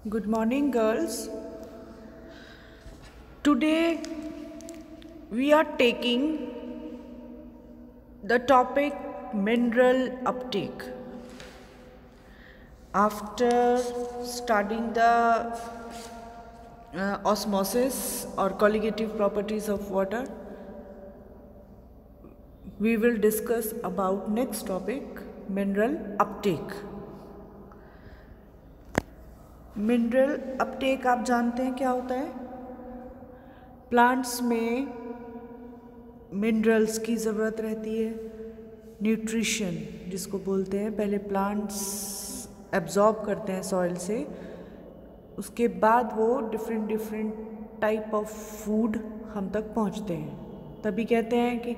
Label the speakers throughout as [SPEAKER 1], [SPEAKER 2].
[SPEAKER 1] Good morning, girls. Today we are taking the topic mineral uptake. After studying the osmosis or colligative properties of water, we will discuss about next topic, mineral uptake. Mineral Uptake आप जानते हैं क्या होता है? Plants में minerals की ज़रूरत रहती है, न्यूट्रिशन जिसको बोलते हैं। पहले प्लांट्स एब्जॉर्ब करते हैं सॉइल से, उसके बाद वो डिफरेंट टाइप ऑफ फूड हम तक पहुंचते हैं। तभी कहते हैं कि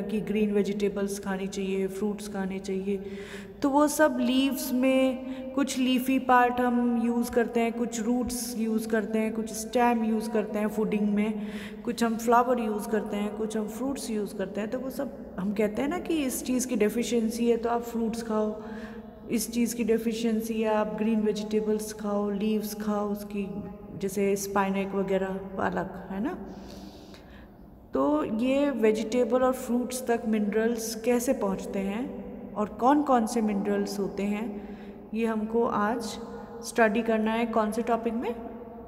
[SPEAKER 1] कि ग्रीन वेजिटेबल्स खानी चाहिए, फ्रूट्स खाने चाहिए। तो वो सब लीव्स में कुछ लीफी पार्ट हम यूज़ करते हैं, कुछ रूट्स यूज़ करते हैं, कुछ स्टेम यूज़ करते हैं फूडिंग में, कुछ हम फ्लावर यूज़ करते हैं, कुछ हम फ्रूट्स यूज़ करते हैं। तो वो सब हम कहते हैं ना कि इस चीज़ की डेफिशिएंसी है तो आप फ्रूट्स खाओ, इस चीज़ की डेफिशिएंसी है आप ग्रीन वेजिटेबल्स खाओ, लीव्स खाओ उसकी, जैसे स्पाइनक वगैरह, पालक, है ना। तो ये वेजिटेबल और फ्रूट्स तक मिनरल्स कैसे पहुंचते हैं और कौन कौन से मिनरल्स होते हैं, ये हमको आज स्टडी करना है। कौन से टॉपिक में?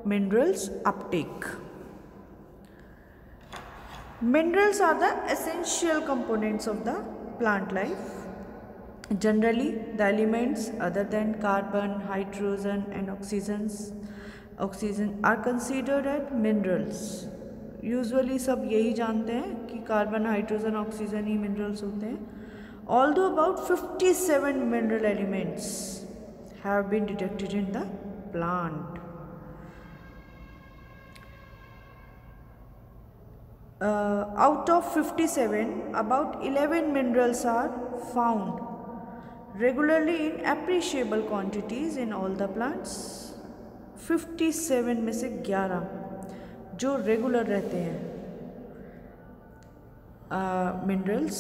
[SPEAKER 1] Minerals uptake. Minerals are the essential components of the plant life. Generally, the elements other than carbon, hydrogen and oxygen are considered as minerals. Usually सब यही जानते हैं कि कार्बन, हाइड्रोजन, ऑक्सीजन ही मिनरल्स होते हैं। Although about 57 mineral elements have been detected in the plant. Out of 57, about 11 minerals are found regularly in appreciable quantities in all the plants. 57 में से 11 जो रेगुलर रहते हैं मिनरल्स,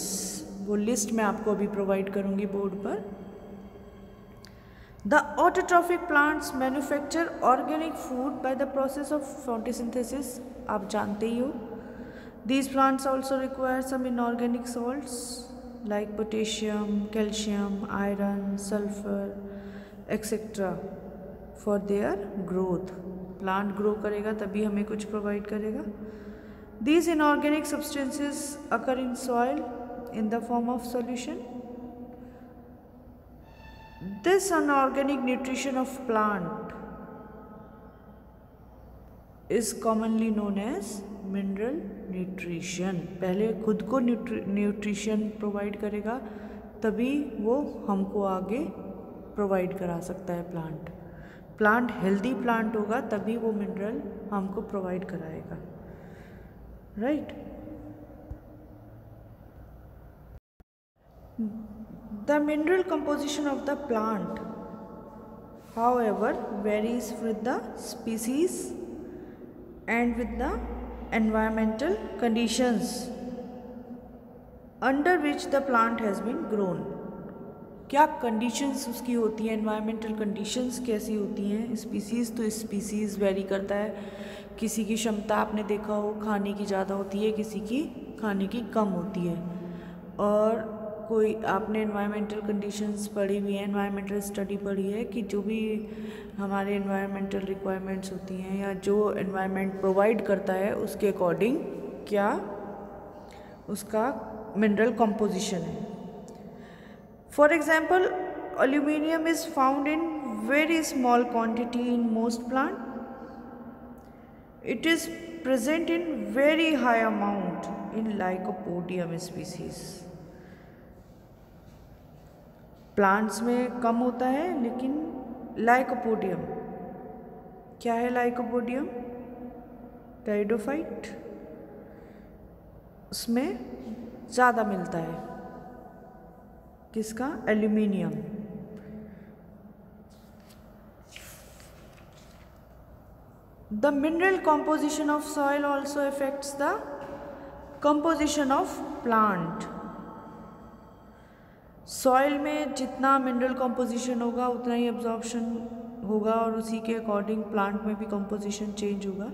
[SPEAKER 1] वो लिस्ट मैं आपको अभी प्रोवाइड करूंगी बोर्ड पर। The autotrophic plants manufacture organic food by the process of photosynthesis, आप जानते ही हो। These plants also require some inorganic salts like potassium, calcium, iron, sulfur, etc. for their growth. Plant grow करेगा तभी हमें कुछ provide करेगा. These inorganic substances occur in soil in the form of solution. This inorganic nutrition of plant is commonly known as mineral nutrition. पहले खुद को nutrition provide करेगा तभी वो हमको आगे प्रोवाइड करा सकता है। प्लांट हेल्दी प्लांट होगा तभी वो मिनरल हमको प्रोवाइड कराएगा, right. The mineral composition of the plant however varies with the species and with the environmental conditions under which the plant has been grown. क्या कंडीशंस उसकी होती हैं, एनवायरमेंटल कंडीशंस कैसी होती हैं। स्पीसीज़ तो स्पीसीज़ वेरी करता है, किसी की क्षमता आपने देखा हो खाने की ज़्यादा होती है, किसी की खाने की कम होती है। और कोई आपने एनवायरमेंटल कंडीशंस पढ़ी हुई है, एनवायरमेंटल स्टडी पढ़ी है कि जो भी हमारे एनवायरमेंटल रिक्वायरमेंट्स होती हैं या जो एनवायरमेंट प्रोवाइड करता है उसके अकॉर्डिंग क्या उसका मिनरल कंपोजिशन है। For example, aluminium is found in very small quantity in most plant. It is present in very high amount in lycopodium species. Plants में कम होता है लेकिन लाइकोपोडियम, क्या है लाइकोपोडियम? टेरिडोफाइट, उसमें ज़्यादा मिलता है। किसका? Aluminium. The mineral composition of soil also affects the composition of plant. Soil में जितना मिनरल कंपोजिशन होगा उतना ही एब्जॉर्प्शन होगा और उसी के अकॉर्डिंग प्लांट में भी कंपोजिशन चेंज होगा.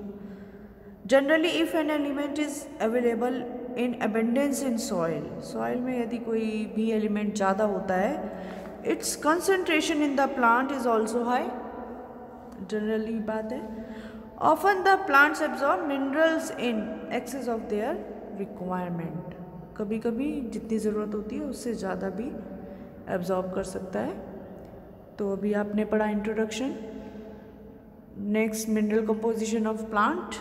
[SPEAKER 1] Generally if an element is available in abundance in soil, soil में यदि कोई भी एलिमेंट ज़्यादा होता है, it's concentration in the plant is also high. Generally बात है. Often the plants absorb minerals in excess of their requirement. कभी कभी जितनी ज़रूरत होती है उससे ज़्यादा भी एब्जॉर्ब कर सकता है. तो अभी आपने पढ़ा introduction. Next mineral composition of plant.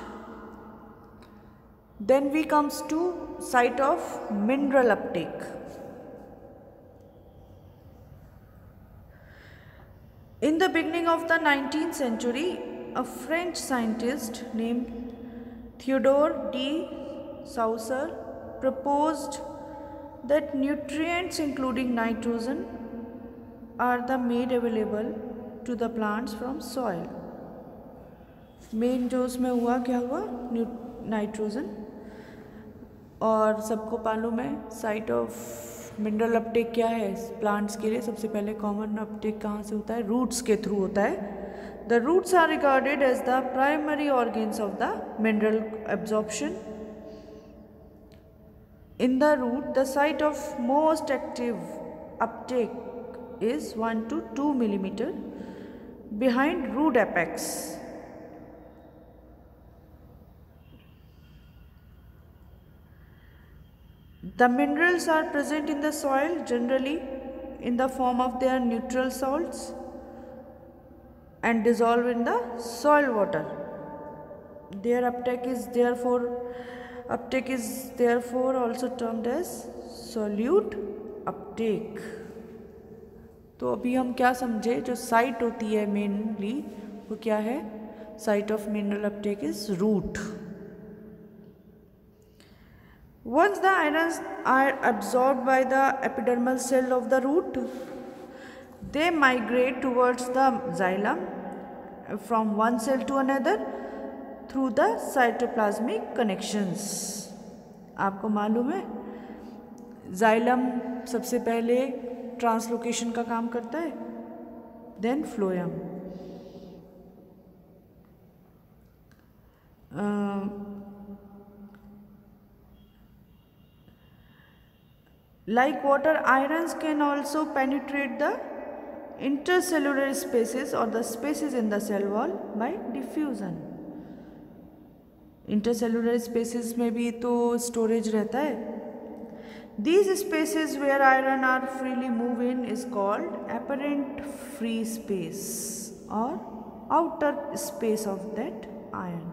[SPEAKER 1] Then we comes to site of mineral uptake. In the beginning of the 19th century, a French scientist named Theodore de Saussure proposed that nutrients including nitrogen are the made available to the plants from soil. Main जो उसमें हुआ क्या हुआ, nitrogen. और सबको मालूम है site of mineral Uptake क्या है प्लांट्स के लिए. सबसे पहले कॉमन अपटेक कहाँ से होता है, रूट्स के थ्रू होता है. The roots are regarded as the primary organs of the mineral absorption. In the root the site of most active uptake is 1 to 2 millimeter behind root apex. The minerals are present in the soil generally in the form of their neutral salts and dissolve in the soil water. Their uptake is therefore also termed as solute uptake. तो अभी हम क्या समझे, जो site होती है mainly वो क्या है, site of mineral uptake is root. Once the ions are absorbed by the epidermal cell of the root, they migrate towards the xylem from one cell to another through the cytoplasmic connections. आपको मालूम है xylem सबसे पहले translocation का काम करता है, then phloem. Like water, ions can also penetrate the intercellular spaces or the spaces in the cell wall by diffusion. Intercellular spaces में भी तो storage रहता है. These spaces where ions are freely move in is called apparent free space or outer space of that ion.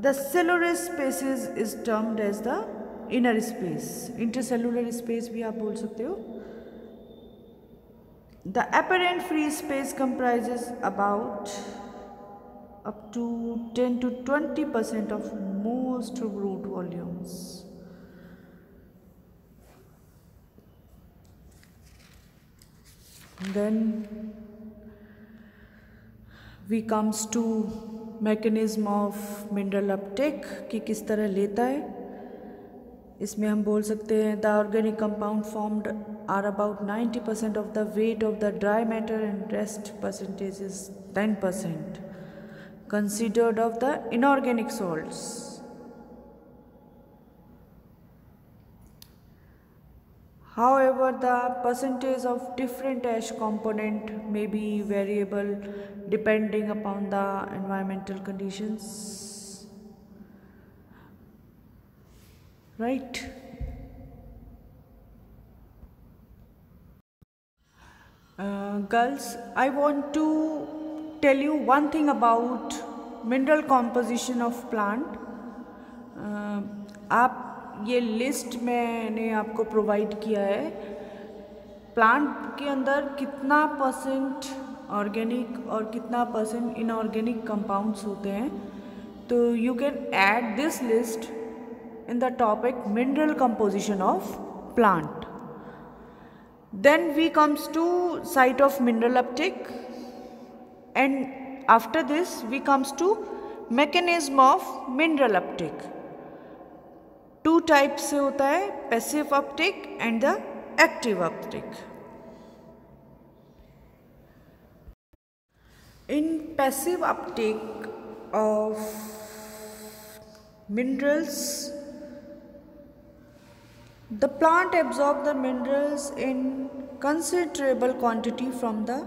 [SPEAKER 1] The cellular spaces is termed as the inner space. Intercellular space भी आप बोल सकते हो. The apparent free space comprises about up to 10 to 20% of most root volumes. Then we comes to mechanism of mineral Uptake कि किस तरह लेता है. इसमें हम बोल सकते हैं the organic compound formed are about 90% of the weight of the dry matter and rest percentage is 10% considered of the inorganic salts. However, the percentage of different ash component may be variable depending upon the environmental conditions. Right? Girls, I want to tell you one thing about mineral composition of plant. आप ये list मैंने आपको provide किया है. Plant के अंदर कितना percent organic और कितना परसेंट इनऑर्गेनिक कंपाउंड्स होते हैं. तो you can add this list in the topic mineral composition of plant. Then we comes to site of mineral uptake and after this we comes to mechanism of mineral uptake. 2 types से होता है, passive uptake and the active uptake. In passive uptake of minerals, the plant absorbs the minerals in considerable quantity from the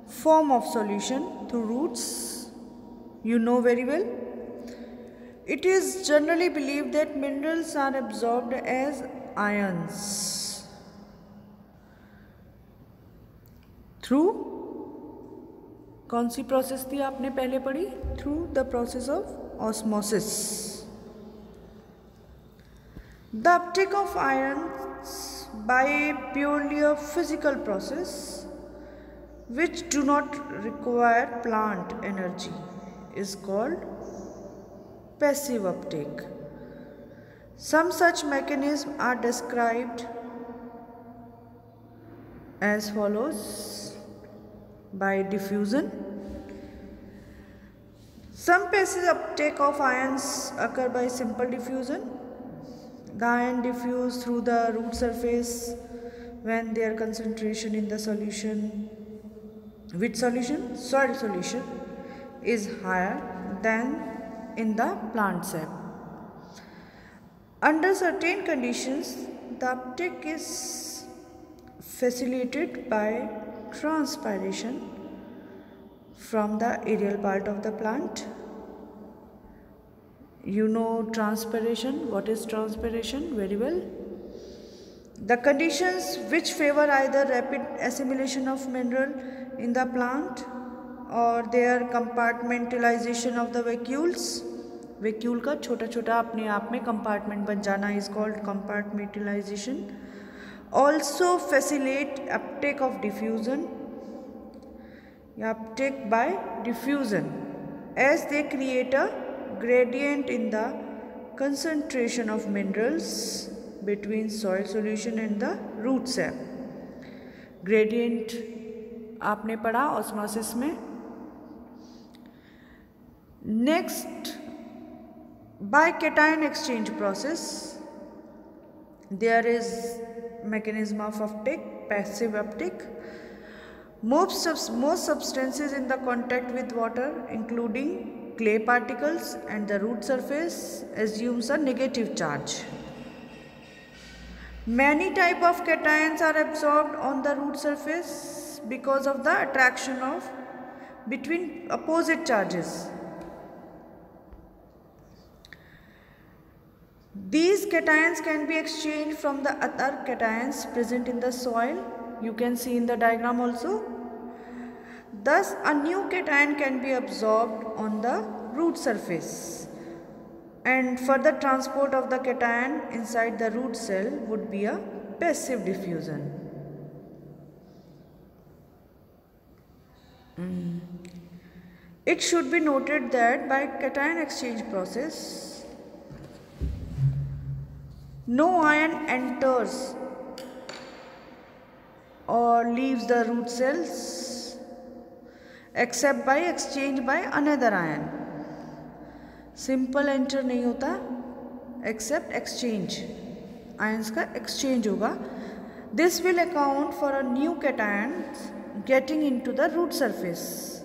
[SPEAKER 1] form of solution through roots. You know very well. It is generally believed that minerals are absorbed as ions through कौन सी process थी आपने पहले पढ़ी? Through the process of osmosis. The Uptake of ions by purely a physical process which do not require plant energy is called passive uptake. Some such mechanisms are described as follows: by diffusion. Some passive uptake of ions occur by simple diffusion. The ion diffuse through the root surface when their concentration in the solution, which solution? Soil solution, is higher than in the plant sap. Under certain conditions, the uptake is facilitated by transpiration from the aerial part of the plant. You know transpiration. What is transpiration? Very well. The conditions which favor either rapid assimilation of mineral in the plant or their compartmentalization of the vacuoles. Vacuole का छोटा छोटा अपने आप में compartment बन जाना is called compartmentalization. Also facilitate uptake of diffusion, uptake by diffusion, as they create a gradient in the concentration of minerals between soil solution and the root sap. Gradient आपने पढ़ा ऑस्मोसिस में. Next, by cation exchange process, there is mechanism of uptake, passive uptake. Most substances in the contact with water, including clay particles and the root surface, assumes a negative charge. Many types of cations are absorbed on the root surface because of the attraction of between opposite charges. These cations can be exchanged from the other cations present in the soil. You can see in the diagram also. Thus, a new cation can be absorbed on the root surface, and further transport of the cation inside the root cell would be a passive diffusion. It should be noted that by cation exchange process, no ion enters or leaves the root cells except by exchange by another ion. Simple enter नहीं होता, except exchange. Ions का exchange होगा. This will account for a new cation getting into the root surface.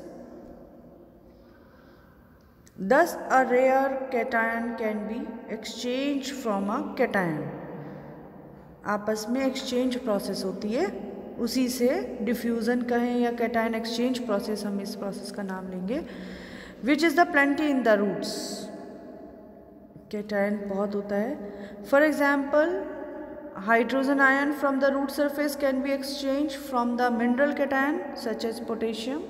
[SPEAKER 1] Thus, a rare cation can be exchanged from a cation. आपस में exchange process होती है, उसी से डिफ्यूज़न कहें या कैटायन एक्सचेंज प्रोसेस, हम इस प्रोसेस का नाम लेंगे. Which is the plenty in the roots. Cation बहुत होता है. For example, hydrogen ion from the root surface can be exchange from the mineral cation such as potassium.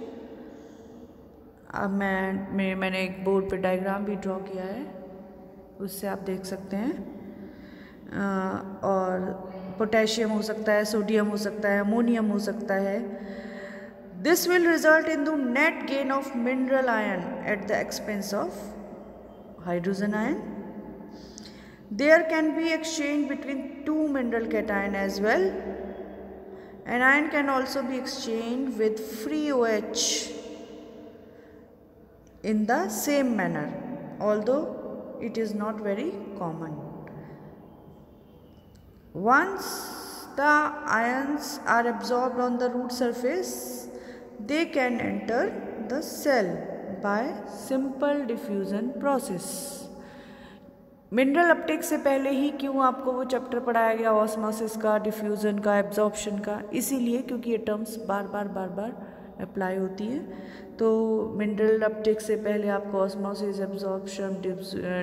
[SPEAKER 1] अब मैंने एक बोर्ड पे डायग्राम भी ड्रॉ किया है, उससे आप देख सकते हैं. और पोटेशियम हो सकता है, सोडियम हो सकता है, अमोनियम हो सकता है. This will result in the net gain of mineral ion at the expense of hydrogen ion. There can be exchange between two mineral cation as well. Anion can also be exchange with free OH in the same manner, although it is not very common. Once the ions are absorbed on the root surface, they can enter the cell by simple diffusion process. Mineral Uptake से पहले ही क्यों आपको वो chapter पढ़ाया गया osmosis का, diffusion का, absorption का? इसीलिए क्योंकि ये टर्म्स बार बार अप्लाई होती हैं। तो मिनरल अपटेक से पहले आपको ऑस्मोसिस, एब्जॉर्प्शन,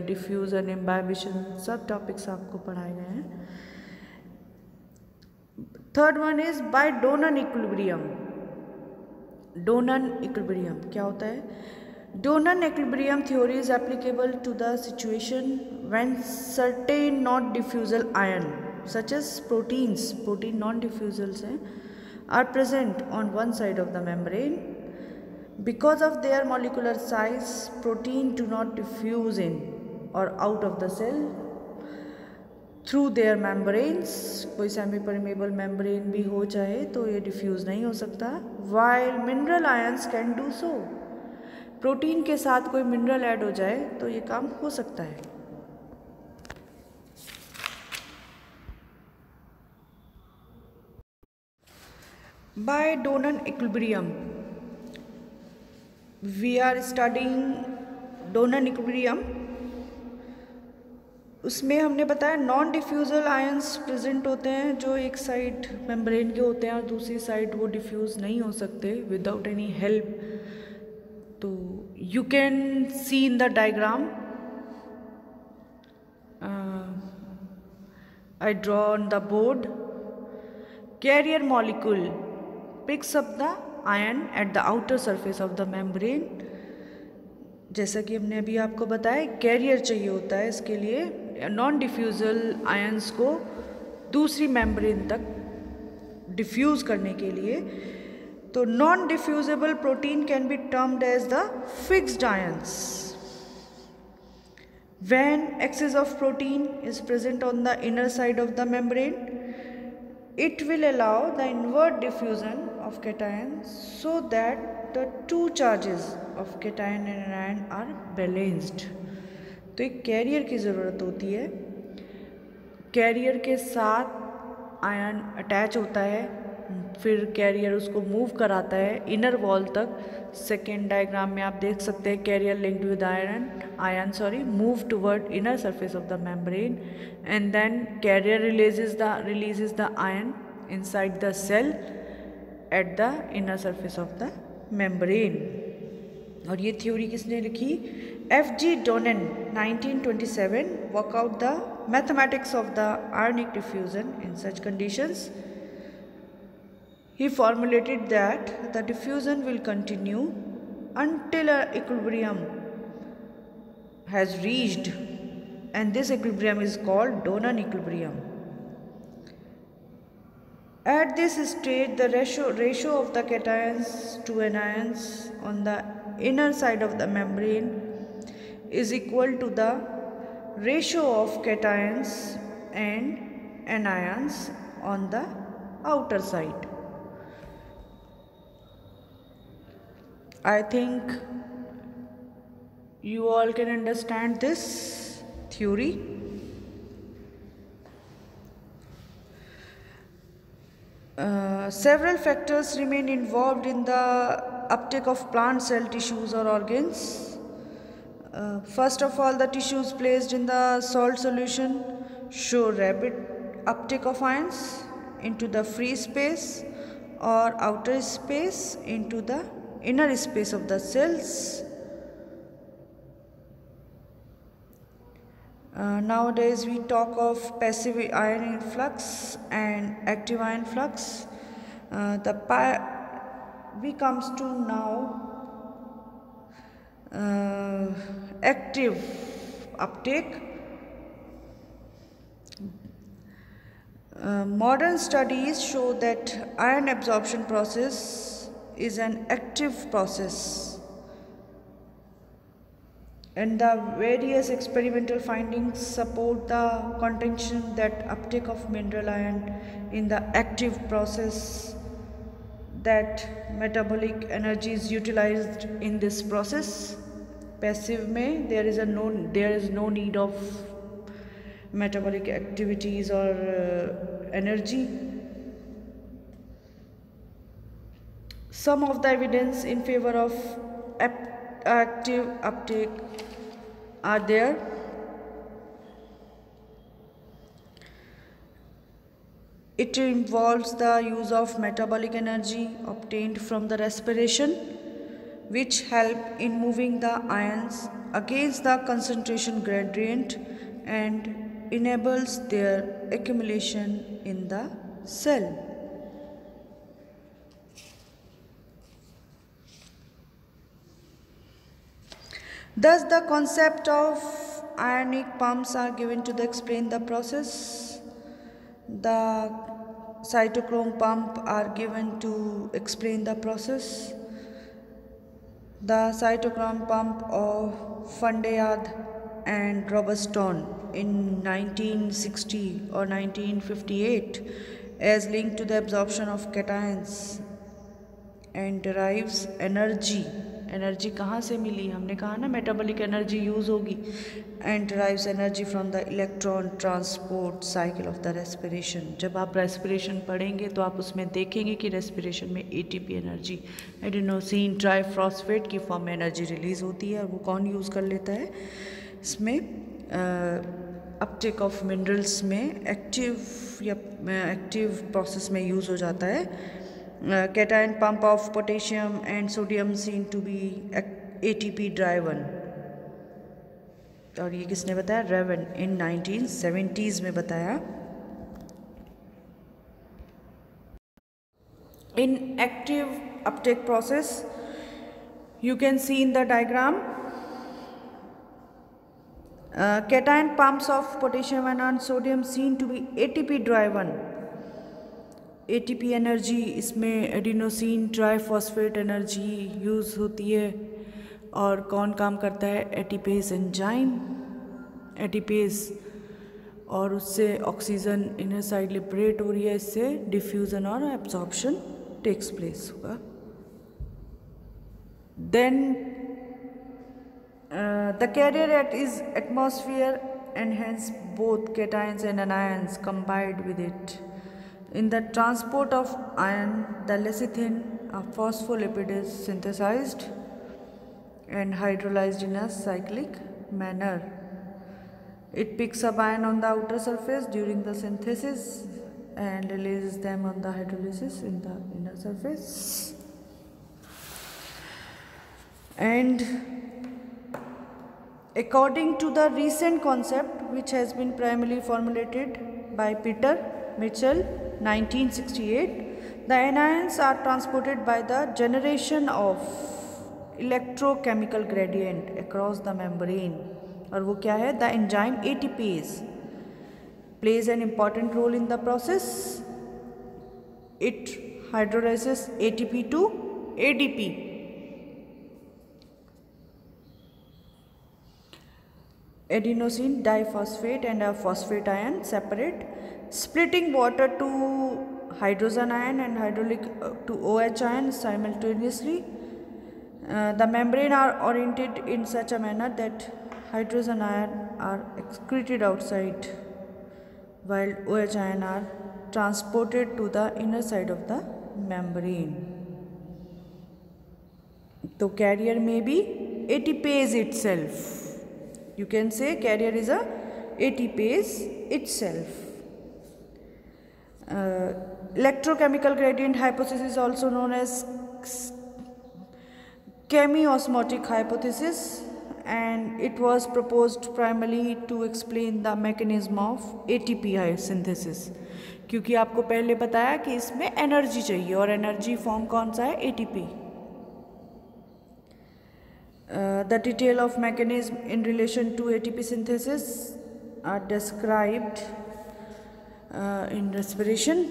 [SPEAKER 1] डिफ्यूज़न, इम्बाइबिशन सब टॉपिक्स आपको पढ़ाए गए हैं। Third one is by Donnan equilibrium. Donnan equilibrium क्या होता है? Donnan equilibrium theory is applicable to the situation when certain non diffusible ion such as proteins, protein non diffusibles हैं, are present on one side of the membrane. Because of their molecular size, protein do not diffuse in और out of the cell through there membranes. कोई semi permeable membrane भी हो चाहे तो ये diffuse नहीं हो सकता। While mineral ions can do so. Protein के साथ कोई मिनरल ऐड हो जाए तो ये काम हो सकता है। By Donnan equilibrium we are studying Donnan equilibrium. उसमें हमने बताया नॉन डिफ्यूजल आयंस प्रेजेंट होते हैं जो एक साइड मेम्ब्रेन के होते हैं और दूसरी साइड वो डिफ्यूज़ नहीं हो सकते विदाउट एनी हेल्प। तो you can see in the diagram I draw on the board. Carrier molecule picks up the ion at the outer surface of the membrane. जैसा कि हमने अभी आपको बताया कैरियर चाहिए होता है इसके लिए, नॉन डिफ्यूजल आयंस को दूसरी मेम्ब्रेन तक डिफ्यूज़ करने के लिए। तो non diffusible protein can be termed as the fixed ions. When excess of protein is present on the inner side of the membrane, it will allow the inward diffusion of cation so that the two charges of cation and anion are balanced। तो एक career की ज़रूरत होती है। Career के साथ ion attach होता है, फिर कैरियर उसको मूव कराता है इनर वॉल तक। सेकेंड डायग्राम में आप देख सकते हैं carrier linked with ion move toward inner surface of the membrane and then carrier releases the ion inside the cell at the inner surface of the membrane। और ये theory किसने लिखी? F.G. Donen 1927 work out the mathematics of the ionic diffusion in such conditions। He formulated that the diffusion will continue until an equilibrium has reached, and this equilibrium is called Donan equilibrium। At this stage, the ratio of the cations to anions on the inner side of the membrane is equal to the ratio of cations and anions on the outer side। I think you all can understand this theory। Several factors remain involved in the uptake of plant cell tissues or organs। First of all, the tissues placed in the salt solution show rapid uptake of ions into the free space or outer space into the inner space of the cells। Nowadays we talk of passive ion influx and active ion flux। We comes to now active uptake। Modern studies show that ion absorption process is an active process, and the various experimental findings support the contention that uptake of mineral ion in the active process, that metabolic energy is utilized in this process। Passive में there is no need of metabolic activities or energy, some of the evidence in favor of active uptake are there. It involves the use of metabolic energy obtained from the respiration, which help in moving the ions against the concentration gradient and enables their accumulation in the cell. Thus, the concept of ionic pumps are given to explain the process. The cytochrome pump are given to explain the process. The cytochrome pump of Fandeyad and Robeston in 1960 or 1958 as linked to the absorption of cations and derives energy. Energy कहाँ से मिली? हमने कहा ना metabolic energy use होगी. And drives energy from the electron transport cycle of the respiration. जब आप respiration पढ़ेंगे तो आप उसमें देखेंगे कि रेस्पिरेशन में एटीपी एनर्जी एडिनोसिन ट्राइफॉस्फेट की फॉर्म में एनर्जी रिलीज़ होती है. और वो कौन यूज़ कर लेता है? इसमें अपटेक ऑफ मिनरल्स में एक्टिव प्रोसेस में यूज़ हो जाता है. Cation pump of potassium and sodium seen to be ATP driven. और ये किसने बताया? रेवन इन 1970s में बताया. In active uptake process, you can see in the diagram, cation pumps of potassium and sodium seen to be ATP driven. ATP energy इसमें adenosine triphosphate energy use होती है. और कौन काम करता है? ATPase enzyme. एटीपेज और उससे ऑक्सीजन इनर साइड लिबरेट हो रही है. इससे डिफ्यूज़न और एब्जॉर्प्शन टेक्स प्लेस होगा. Then the carrier at is atmosphere and hence both cations and anions combined with it. In the transport of ion, the lecithin, a phospholipid, is synthesized and hydrolyzed in a cyclic manner. It picks up ion on the outer surface during the synthesis and releases them on the hydrolysis in the inner surface. And according to the recent concept, which has been primarily formulated by Peter Mitchell 1968, the anions are transported by the generation of electrochemical gradient across the membrane. और वो क्या है? The enzyme ATPase plays an important role in the process. It hydrolyzes ATP to ADP. Adenosine diphosphate and a phosphate ion separate, splitting water to hydrogen ion and hydraulic to OH ion simultaneously. The membrane are oriented in such a manner that hydrogen ion are excreted outside while OH ion are transported to the inner side of the membrane. So carrier may be ATPase itself. You can say carrier is a ATPase itself. Electrochemical gradient hypothesis is also known as chemiosmotic hypothesis, and it was proposed primarily to explain the mechanism of ATP synthesis. क्योंकि आपको पहले बताया कि इसमें energy चाहिए और energy form कौन सा है? ATP. The detail of mechanism in relation to ATP synthesis are described in respiration.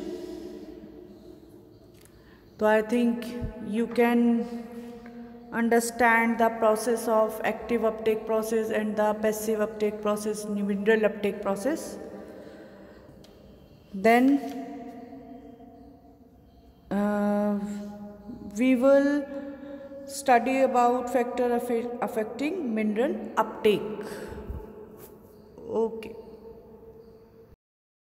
[SPEAKER 1] So I think you can understand the process of active uptake process and the passive uptake process, mineral uptake process. Then we will study about factor affecting mineral uptake. Okay.